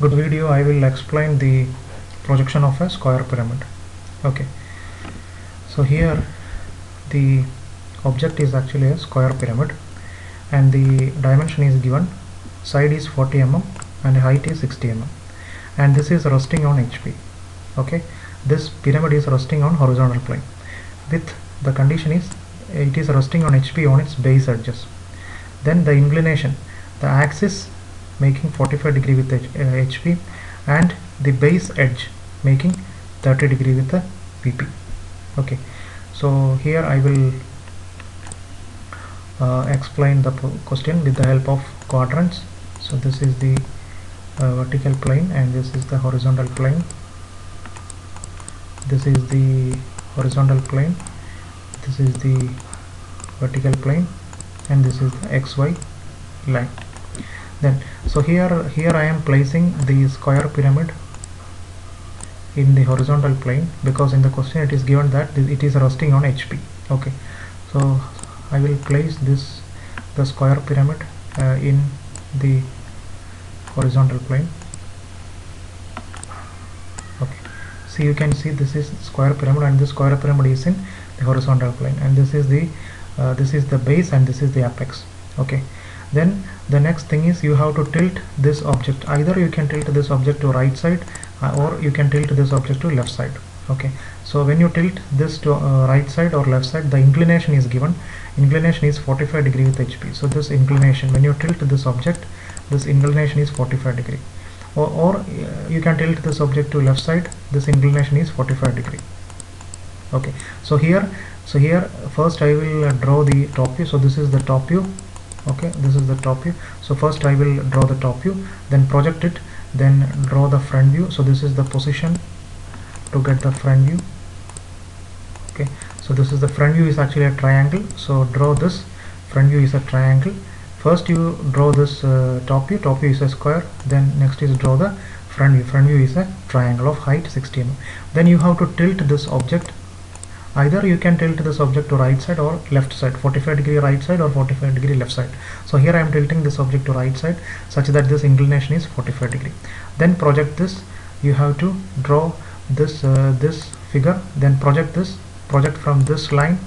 good video I will explain the projection of a square pyramid. Okay, so here the object is actually a square pyramid and the dimension is given. Side is 40 mm and height is 60 mm, and this is resting on HP. Okay, this pyramid is resting on horizontal plane with the condition is it is resting on HP on its base edges. Then the inclination, the axis making 45 degree with HP and the base edge making 30 degree with the VP. Okay, so here I will explain the question with the help of quadrants. So this is the vertical plane and this is the horizontal plane. This is the horizontal plane, this is the vertical plane, and this is the XY line. Then so here I am placing the square pyramid in the horizontal plane because in the question it is given that it is resting on HP. Okay, so I will place the square pyramid in the horizontal plane. Okay, so you can see this is square pyramid and this square pyramid is in the horizontal plane, and this is the base and this is the apex. Okay, then the next thing is you have to tilt this object. Either you can tilt this object to right side or you can tilt this object to left side. Okay, so when you tilt this to right side or left side, the inclination is given. Inclination is 45 degree with HP. So this inclination, when you tilt this object, this inclination is 45 degree. Or you can tilt this object to left side, this inclination is 45 degree. Okay, so here first I will draw the top view. So this is the top view. Okay, this is the top view. So first I will draw the top view, then project it, then draw the front view. So this is the position to get the front view. Okay, so this is the front view is actually a triangle. So draw this front view is a triangle. First you draw this top view. Top view is a square. Then next is draw the front view. Front view is a triangle of height 60 mm. Then you have to tilt this object. Either you can tilt this object to right side or left side, 45 degree right side or 45 degree left side. So here I am tilting this object to right side such that this inclination is 45 degree. Then project this. You have to draw this this figure. Then project this. Project from this line.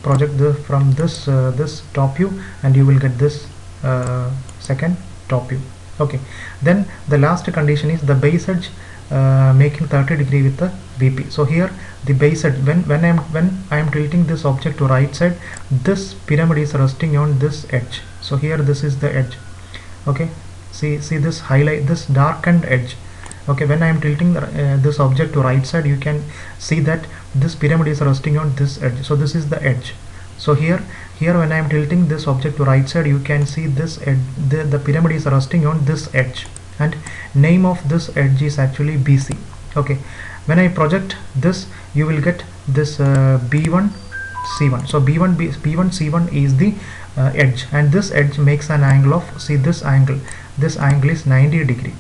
Project from this this top view, and you will get this second top view. Okay. Then the last condition is the base edge making 30 degree with the VP. So here the base edge, when I am tilting this object to right side, this pyramid is resting on this edge. So here this is the edge. Okay, see this highlight, this darkened edge. Okay, when I am tilting this object to right side, you can see that this pyramid is resting on this edge. So this is the edge. So here when I am tilting this object to right side, you can see this edge, the pyramid is resting on this edge, and name of this edge is actually BC. Okay, when I project this, you will get this B1 C1. So B1 C1 is the edge, and this edge makes an angle of, see this angle is 90 degree.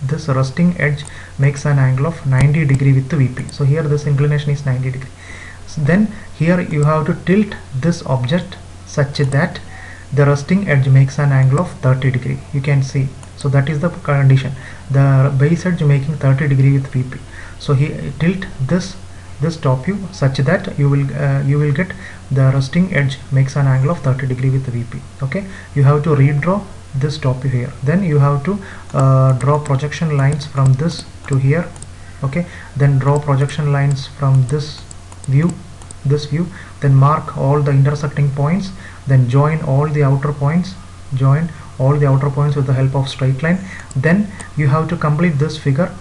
This resting edge makes an angle of 90 degree with the VP. So here this inclination is 90 degree. So then here you have to tilt this object such that the resting edge makes an angle of 30 degree. You can see. So that is the condition. The base edge making 30 degree with VP. So here tilt this top view such that you will get the resting edge makes an angle of 30 degree with the VP. Okay, you have to redraw this top view here. Then you have to draw projection lines from this to here. Okay, then draw projection lines from this view, then mark all the intersecting points, then join all the outer points, with the help of straight line. Then you have to complete this figure,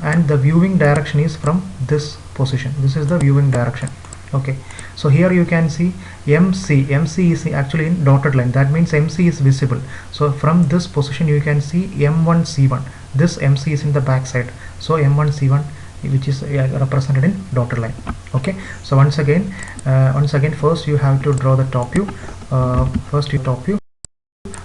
and the viewing direction is from this position. This is the viewing direction. Okay, so here you can see MC is actually in dotted line. That means MC is visible. So from this position you can see M1 C1. This MC is in the back side. So M1 C1, which is represented in dotted line. Okay, so once again first you have to draw the top view. Top view.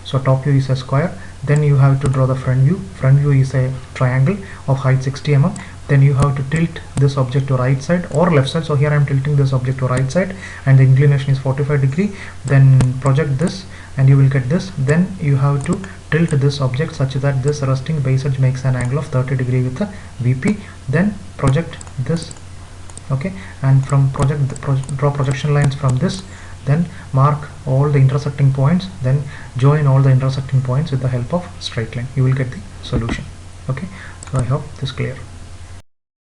So top view is a square. Then you have to draw the front view. Front view is a triangle of height 60 mm. Then you have to tilt this object to right side or left side. So here I am tilting this object to right side, and the inclination is 45 degree. Then project this, and you will get this. Then you have to tilt this object such that this resting base edge makes an angle of 30 degree with the VP. Then project this, okay, and from draw projection lines from this, then mark all the intersecting points, then join all the intersecting points with the help of straight line. You will get the solution. Okay, so I hope this is clear.